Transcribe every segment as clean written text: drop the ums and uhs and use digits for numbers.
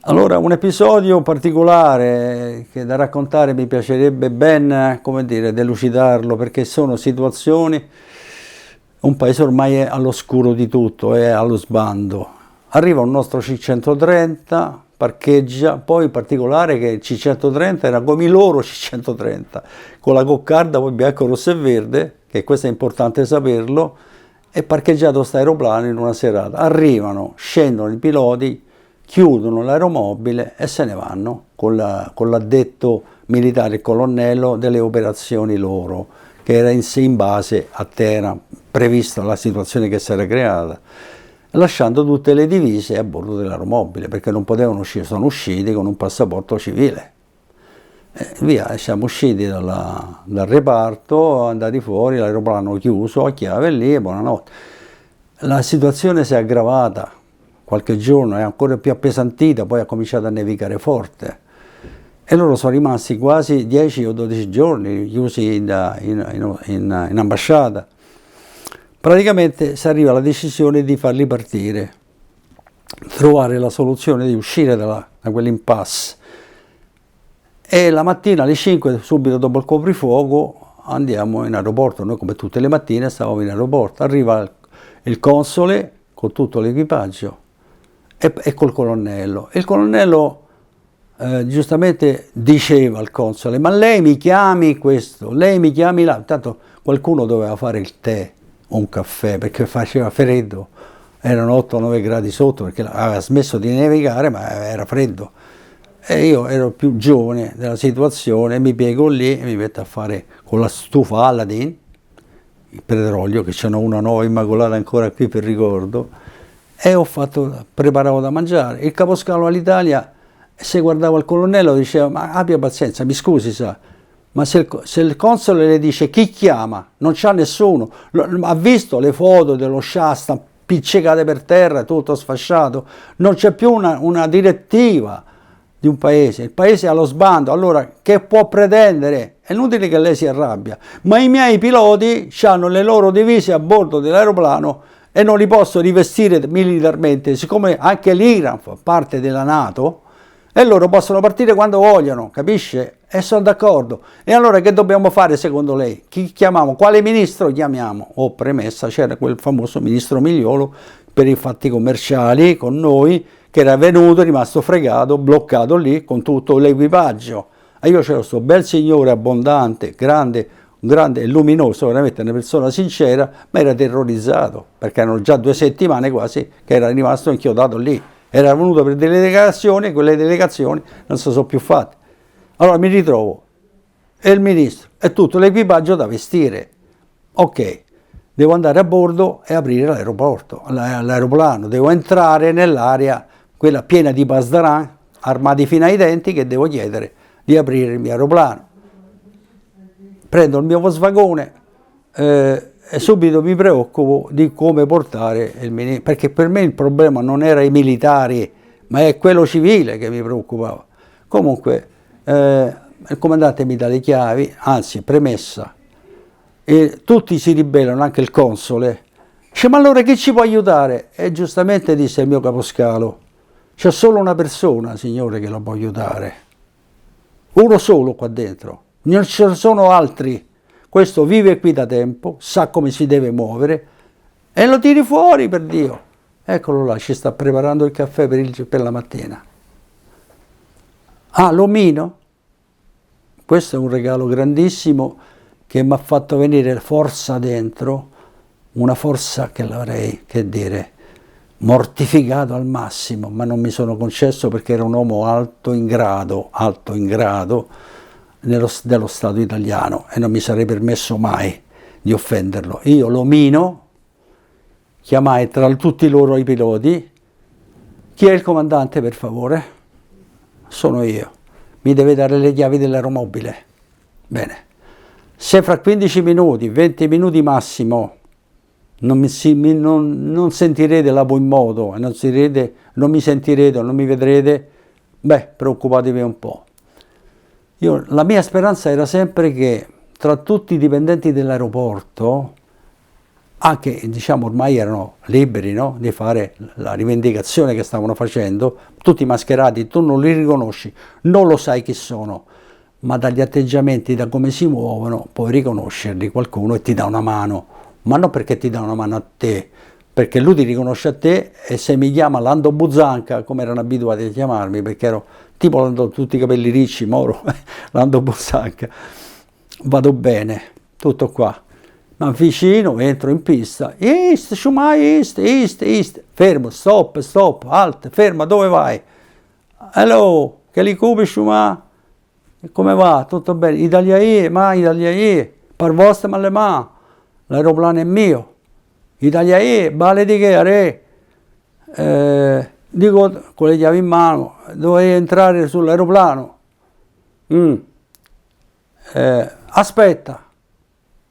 Allora, un episodio particolare che da raccontare mi piacerebbe ben, come dire, delucidarlo, perché sono situazioni, un paese ormai è all'oscuro di tutto, è allo sbando. Arriva un nostro C130, parcheggia, poi in particolare che il C130 era come i loro C130, con la coccarda poi bianco, rosso e verde, che questo è importante saperlo, è parcheggiato questo aeroplano in una serata. Arrivano, scendono i piloti, chiudono l'aeromobile e se ne vanno con l'addetto militare, il colonnello delle operazioni loro, che era in base a Teheran, prevista la situazione che si era creata, lasciando tutte le divise a bordo dell'aeromobile, perché non potevano uscire, sono usciti con un passaporto civile. Via, siamo usciti dal reparto, andati fuori, l'aeroplano chiuso, a chiave lì e buonanotte. La situazione si è aggravata qualche giorno, è ancora più appesantita, poi ha cominciato a nevicare forte e loro sono rimasti quasi 10 o 12 giorni chiusi in ambasciata. Praticamente si arriva alla decisione di farli partire, trovare la soluzione di uscire da quell'impasse. E la mattina alle 5, subito dopo il coprifuoco, andiamo in aeroporto. Noi come tutte le mattine stavamo in aeroporto. Arriva il console con tutto l'equipaggio e col colonnello. E il colonnello giustamente diceva al console: ma lei mi chiami questo, lei mi chiami là. Tanto qualcuno doveva fare il tè o un caffè perché faceva freddo. Erano 8-9 gradi sotto perché aveva smesso di nevicare, ma era freddo. E io ero più giovane della situazione, mi piego lì e mi metto a fare con la stufa Aladdin, il petrolio, che c'è una nuova immacolata ancora qui per ricordo, e preparavo da mangiare. Il caposcalo all'Italia, se guardava il colonnello, diceva: ma abbia pazienza, mi scusi, sa, ma se il console le dice chi chiama, non c'ha nessuno, ha visto le foto dello Shasta piccicate per terra, tutto sfasciato, non c'è più una direttiva di un paese, il paese è allo sbando. Allora che può pretendere? È inutile che lei si arrabbia, ma i miei piloti hanno le loro divise a bordo dell'aeroplano e non li posso rivestire militarmente, siccome anche l'Iran fa parte della NATO e loro possono partire quando vogliono, capisce? E sono d'accordo. E allora che dobbiamo fare secondo lei? Chi chiamiamo? Quale ministro chiamiamo? Oh, premessa, c'era quel famoso ministro Migliolo per i fatti commerciali con noi, che era venuto, è rimasto fregato, bloccato lì con tutto l'equipaggio. E io c'ero questo bel signore abbondante, grande e luminoso, veramente una persona sincera, ma era terrorizzato, perché erano già 2 settimane quasi che era rimasto inchiodato lì. Era venuto per delle delegazioni, quelle delegazioni non si sono più fatte. Allora mi ritrovo, e il ministro, e tutto l'equipaggio da vestire. Ok. Devo andare a bordo e aprire l'aeroplano, devo entrare nell'area, quella piena di pasdaran, armati fino ai denti, che devo chiedere di aprire il mio aeroplano. Prendo il mio Volkswagen e subito mi preoccupo di come portare il ministro, perché per me il problema non era i militari, ma è quello civile che mi preoccupava. Comunque il comandante mi dà le chiavi, anzi, premessa, e tutti si ribellano, anche il console. Dice: ma allora chi ci può aiutare? E giustamente disse il mio caposcalo: c'è solo una persona, signore, che lo può aiutare, uno solo qua dentro, non ci sono altri. Questo vive qui da tempo, sa come si deve muovere e lo tiri fuori, per Dio. Eccolo là, ci sta preparando il caffè per la mattina. Ah, l'omino? Questo è un regalo grandissimo che mi ha fatto venire forza dentro, una forza che l'avrei, che dire, mortificato al massimo, ma non mi sono concesso perché era un uomo alto in grado dello Stato italiano e non mi sarei permesso mai di offenderlo. Io l'omino, chiamai tra tutti loro i piloti: chi è il comandante, per favore? Sono io. Mi deve dare le chiavi dell'aeromobile. Bene. Se fra 15 minuti, 20 minuti massimo, non sentirete l'apo in moto, non mi sentirete o non mi vedrete, beh, preoccupatevi un po'. La mia speranza era sempre che tra tutti i dipendenti dell'aeroporto anche diciamo ormai erano liberi, no? Di fare la rivendicazione che stavano facendo, tutti mascherati, tu non li riconosci, non lo sai chi sono, ma dagli atteggiamenti, da come si muovono, puoi riconoscerli qualcuno e ti dà una mano, ma non perché ti dà una mano a te, perché lui ti riconosce a te e se mi chiama Lando Buzzanca, come erano abituati a chiamarmi, perché ero tipo Lando, tutti i capelli ricci, Moro, Lando Buzzanca, vado bene, tutto qua. Ma vicino, entro in pista, East, Shumai, East, fermo, stop, halt, ferma, dove vai? Hello, che li cubi Shumai? Come va? Tutto bene? Italia per vostra ma le ma, l'aeroplano è mio. Italia vale di che, re? Dico con le chiavi in mano, dovevi entrare sull'aeroplano. Aspetta,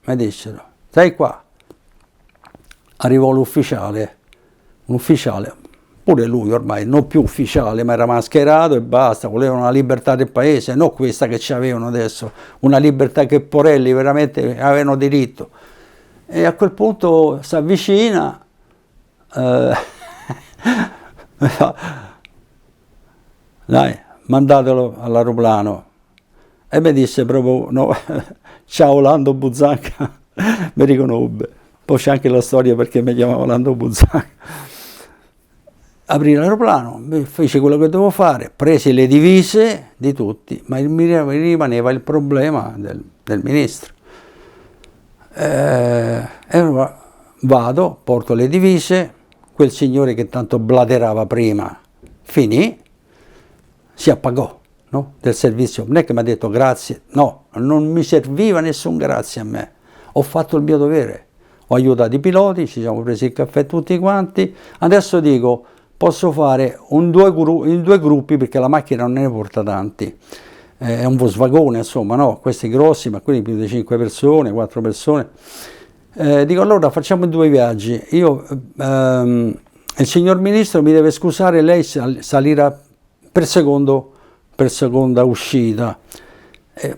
mi dissero. Stai qua. Arrivò l'ufficiale, un ufficiale, pure lui ormai non più ufficiale, ma era mascherato e basta, volevano la libertà del paese, non questa che ci avevano adesso, una libertà che Porelli veramente avevano diritto. E a quel punto si avvicina, dai, mandatelo all'aeroplano. E mi disse proprio, no, ciao Lando Buzzanca. Mi riconobbe. Poi c'è anche la storia perché mi chiamava Lando Buzzanca. Aprì l'aeroplano, fece quello che dovevo fare, presi le divise di tutti, ma mi rimaneva il problema del ministro. Vado, porto le divise, quel signore che tanto blaterava prima finì, si appagò, no? Del servizio. Non è che mi ha detto grazie, no, non mi serviva nessun grazie a me. Ho fatto il mio dovere, ho aiutato i piloti, ci siamo presi il caffè tutti quanti, adesso dico, posso fare in due gruppi perché la macchina non ne porta tanti, è un Volkswagen insomma, no? Questi grossi, ma quelli più di 5 persone, 4 persone, dico allora facciamo 2 viaggi, il signor ministro mi deve scusare, lei salirà per seconda uscita.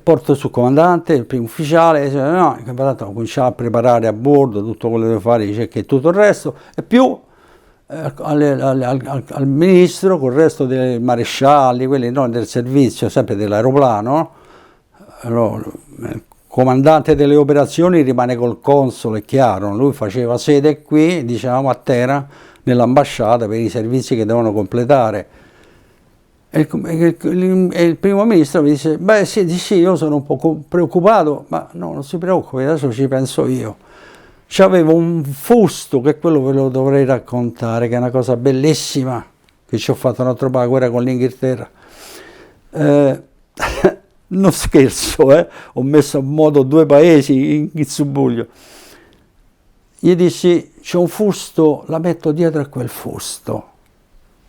Porto sul comandante, il primo ufficiale, no, il comandante cominciava a preparare a bordo tutto quello che deve fare, dice che tutto il resto, e più al ministro, con il resto dei marescialli, quelli no, del servizio, sempre dell'aeroplano, il comandante delle operazioni rimane col console, è chiaro, lui faceva sede qui, diciamo a Teheran, nell'ambasciata per i servizi che devono completare. E il primo ministro mi dice, beh sì, io sono un po' preoccupato, ma no, non si preoccupi, adesso ci penso io. C'avevo un fusto, che quello ve lo dovrei raccontare, che è una cosa bellissima, che ci ho fatto un altro po' la guerra con l'Inghilterra. Non scherzo, ho messo a modo 2 paesi in subbuglio. Gli dissi, c'è un fusto, la metto dietro a quel fusto.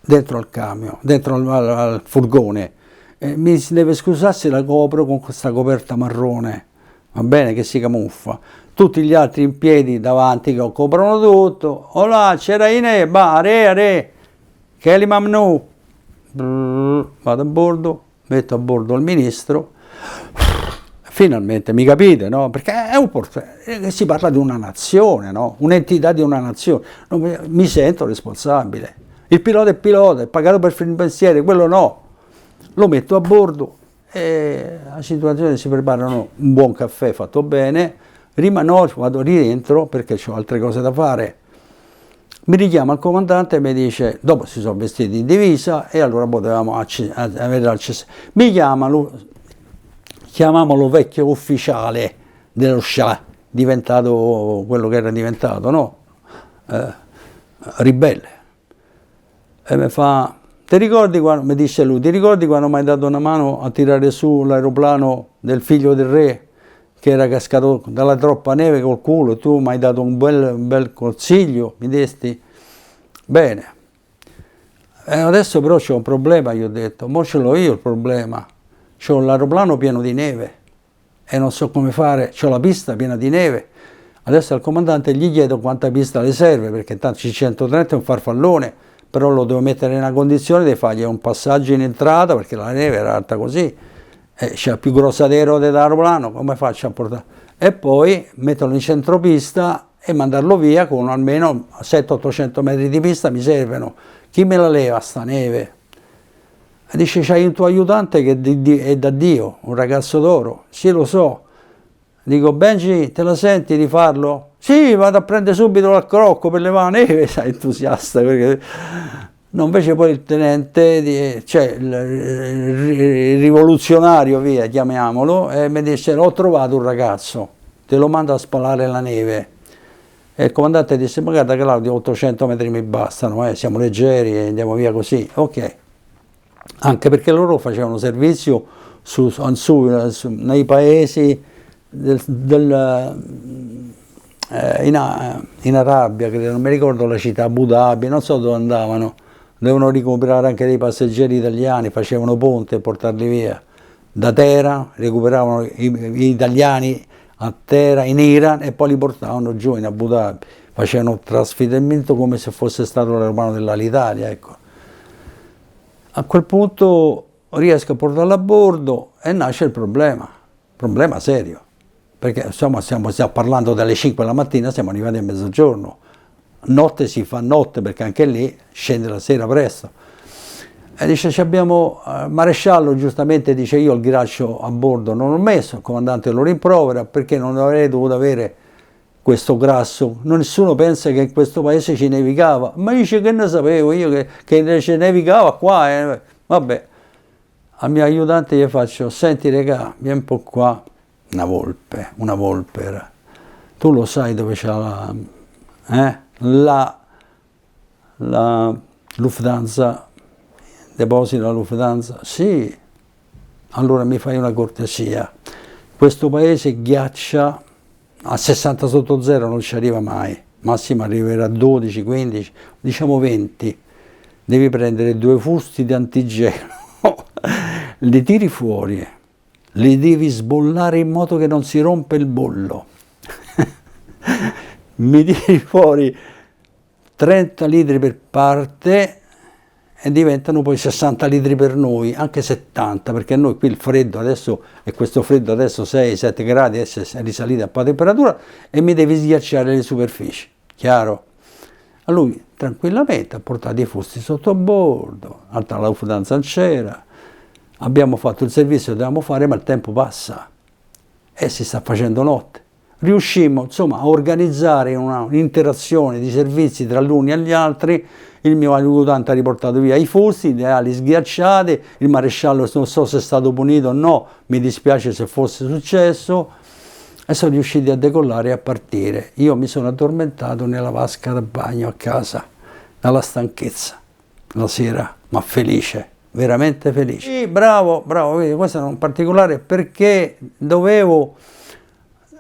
Dentro al camion, dentro al furgone, mi si deve scusare se la copro con questa coperta marrone, va bene, che si camuffa, tutti gli altri in piedi davanti che coprono tutto, olà, c'era in re, Kelly Mamnu, vado a bordo, metto a bordo il ministro, finalmente, mi capite, no? Perché si parla di una nazione, no? Un'entità di una nazione, mi sento responsabile. Il pilota è pilota, è pagato per fare il pensiero, quello no. Lo metto a bordo e la situazione si preparano un buon caffè fatto bene, vado rientro perché ho altre cose da fare. Mi richiama il comandante e mi dice, dopo si sono vestiti in divisa e allora potevamo avere l'accesso. Mi chiamamolo vecchio ufficiale dello Shah, diventato quello che era diventato, no? Ribelle. E mi fa, ti ricordi quando, mi dice lui, ti ricordi quando mi hai dato una mano a tirare su l'aeroplano del figlio del re che era cascato dalla troppa neve col culo, tu mi hai dato un bel consiglio, mi desti? Bene. Adesso però c'è un problema, gli ho detto, mo ce l'ho io il problema, c'ho l'aeroplano pieno di neve e non so come fare, c'ho la pista piena di neve. Adesso al comandante gli chiedo quanta pista le serve, perché tanto C-130 è un farfallone, però lo devo mettere nella condizione di fargli un passaggio in entrata, perché la neve era alta così, c'è più grossa dei rode dell'aeroplano, come faccio a portare? E poi metterlo in centropista e mandarlo via con almeno 700-800 metri di pista mi servono. Chi me la leva sta neve? E dice, c'hai un tuo aiutante che è da Dio, un ragazzo d'oro. Sì, lo so. Dico, Benji, te la senti di farlo? Sì, vado a prendere subito l'accrocco per levare la neve, sai, entusiasta, perché... No, invece poi il tenente, cioè il rivoluzionario, via, chiamiamolo, mi dice, l'ho trovato un ragazzo, te lo mando a spalare la neve. E il comandante disse, ma guarda Claudio, 800 metri mi bastano, siamo leggeri e andiamo via così. Ok, anche perché loro facevano servizio nei paesi in Arabia, credo, non mi ricordo la città, Abu Dhabi, non so dove andavano. Devono recuperare anche dei passeggeri italiani, facevano ponte e portarli via. Da Teheran recuperavano gli italiani a Teheran, in Iran, e poi li portavano giù in Abu Dhabi. Facevano trasferimento come se fosse stato l'aeroplano dell'Alitalia, ecco. A quel punto riesco a portarlo a bordo e nasce il problema serio. Perché insomma stiamo parlando dalle 5 la mattina, siamo arrivati a mezzogiorno. Notte si fa notte, perché anche lì scende la sera presto. E dice, abbiamo maresciallo, giustamente dice, io il ghiaccio a bordo non ho messo, il comandante lo rimprovera perché non avrei dovuto avere questo grasso. Nessuno pensa che in questo paese ci nevicava, ma dice, che ne sapevo io che ci nevicava qua. Vabbè, al mio aiutante gli faccio, senti regà, vieni un po' qua, una volpe era. Tu lo sai dove c'ha la Lufthansa, deposita la Lufthansa? Sì. Allora mi fai una cortesia, questo paese ghiaccia a 60 sotto zero, non ci arriva mai, massimo arriverà a 12, 15, diciamo 20. Devi prendere 2 fusti di antigeno, li tiri fuori, li devi sbollare in modo che non si rompe il bollo. Mi tiri fuori 30 litri per parte e diventano poi 60 litri per noi, anche 70, perché noi qui il freddo adesso, e questo freddo adesso 6-7 gradi, adesso è risalita a po' temperatura, e mi devi sghiacciare le superfici, chiaro? A lui tranquillamente ha portato i fusti sotto a bordo, altra la Lufthansa c'era, abbiamo fatto il servizio che dovevamo fare, ma il tempo passa e si sta facendo notte. Riuscimmo insomma a organizzare un'interazione di servizi tra gli uni e gli altri. Il mio aiutante ha riportato via i fusti, le ali sghiacciate, il maresciallo non so se è stato punito o no, mi dispiace se fosse successo, e sono riusciti a decollare e a partire. Io mi sono addormentato nella vasca da bagno a casa, dalla stanchezza, la sera, ma felice, veramente felice. Sì, bravo, vedi, questo è un particolare perché dovevo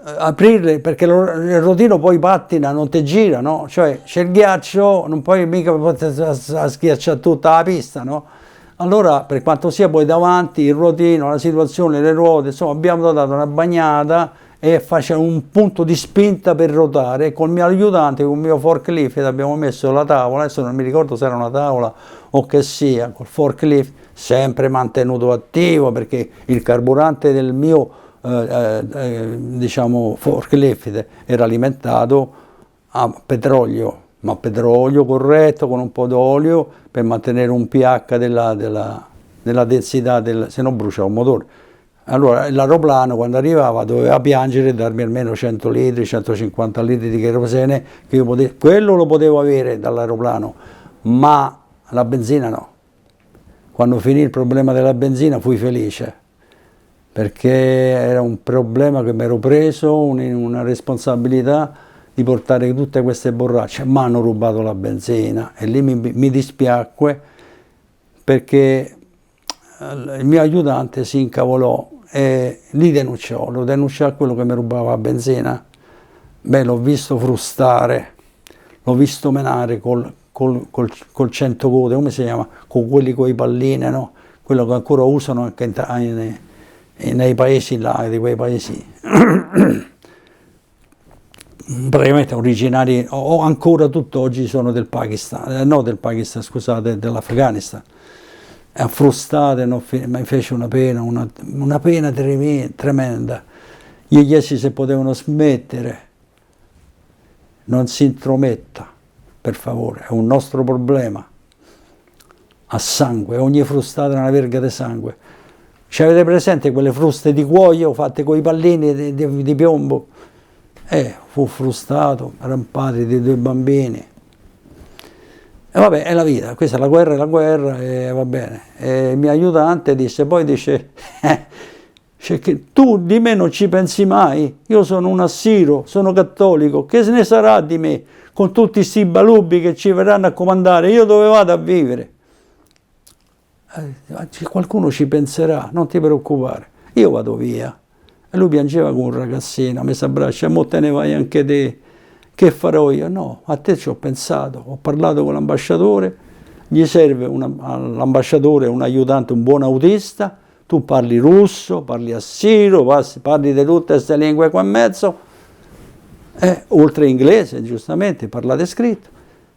aprirle, perché il rotino poi pattina, non ti gira, no? Cioè c'è il ghiaccio, non puoi mica schiacciare tutta la pista, no? Allora, per quanto sia poi davanti, il rotino, la situazione, le ruote, insomma abbiamo dato una bagnata e faceva un punto di spinta per rotare. Col mio aiutante, con il mio forklift, abbiamo messo la tavola, adesso non mi ricordo se era una tavola o che sia, col forklift sempre mantenuto attivo, perché il carburante del mio diciamo forklift era alimentato a petrolio, ma petrolio corretto con un po' d'olio per mantenere un pH della densità, se no bruciava un motore. Allora l'aeroplano quando arrivava doveva piangere e darmi almeno 100 litri, 150 litri di kerosene, che io quello lo potevo avere dall'aeroplano, ma la benzina no. Quando finì il problema della benzina fui felice, perché era un problema che mi ero preso, una responsabilità di portare tutte queste borracce. Mi hanno rubato la benzina e lì mi dispiacque, perché il mio aiutante si incavolò e li denunciò, lo denunciò a quello che mi rubava la benzina. Beh, l'ho visto frustare, l'ho visto menare col 100 code, come si chiama? Con quelli con i palline, no? Quello che ancora usano anche nei paesi là, di quei paesi praticamente originari, o ancora tutt'oggi sono del Pakistan, no del Pakistan, scusate, dell'Afghanistan. E frustate, mi fece una pena tremenda. Gli chiesi se potevano smettere, non si intrometta, per favore, è un nostro problema. A sangue, ogni frustata è una verga di sangue. Ci avete presente quelle fruste di cuoio fatte con i pallini di piombo? Fu frustato, erano padri di 2 bambini. E vabbè, è la vita, questa è la guerra, e va bene. E il mio aiutante poi dice, che tu di me non ci pensi mai, io sono un assiro, sono cattolico, che se ne sarà di me, con tutti questi balubbi che ci verranno a comandare, io dove vado a vivere? Qualcuno ci penserà, non ti preoccupare, io vado via. E lui piangeva come un ragazzino, mi si abbraccia, mo te ne vai anche te, che farò io? No, a te ci ho pensato, ho parlato con l'ambasciatore, gli serve all'ambasciatore un aiutante, un buon autista, tu parli russo, parli assiro, parli di tutte queste lingue qua in mezzo, oltre inglese, giustamente, parlate scritto.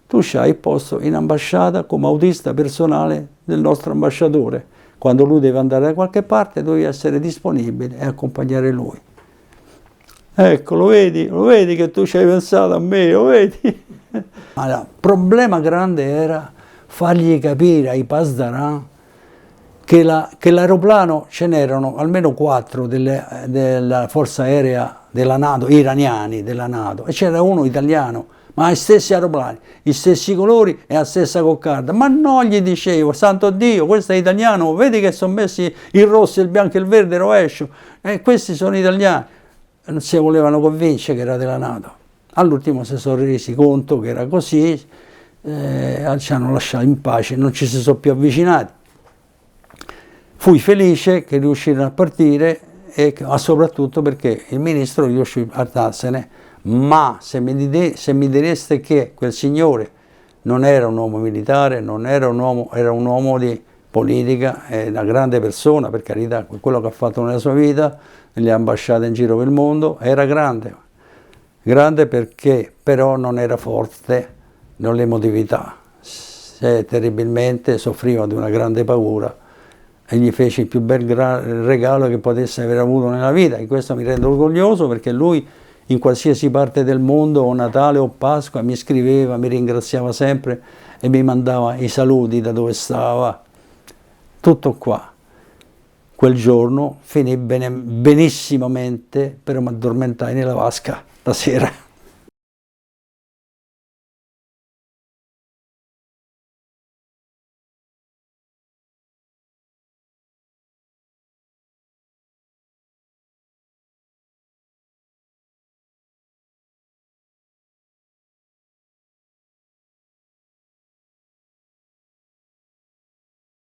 Tu c'hai il posto in ambasciata come autista personale del nostro ambasciatore. Quando lui deve andare da qualche parte, devi essere disponibile e accompagnare lui. Ecco, lo vedi che tu ci hai pensato a me, lo vedi? Allora, il problema grande era fargli capire ai Pasdaran che l'aeroplano, ce n'erano almeno 4 della forza aerea della NATO, iraniani della NATO, e c'era uno italiano, ma gli stessi aeroplani, gli stessi colori e la stessa coccarda. Ma no, gli dicevo, santo Dio, questo è italiano, vedi che sono messi il rosso, il bianco e il verde rovescio, questi sono italiani. Non si volevano convincere che era della NATO. All'ultimo si sono resi conto che era così, ci hanno lasciato in pace, non ci si sono più avvicinati. Fui felice che riuscirono a partire, ma soprattutto perché il ministro riuscì a andarsene. Ma se mi direste che quel signore non era un uomo militare, non era un uomo, era un uomo di politica, è una grande persona, per carità, quello che ha fatto nella sua vita, nelle ambasciate in giro per il mondo, era grande perché però non era forte nell'emotività, terribilmente soffriva di una grande paura e gli fece il più bel regalo che potesse aver avuto nella vita. In questo mi rendo orgoglioso, perché lui in qualsiasi parte del mondo, o Natale o Pasqua, mi scriveva, mi ringraziava sempre e mi mandava i saluti da dove stava. Tutto qua. Quel giorno finì benissimamente, però mi addormentai nella vasca la sera.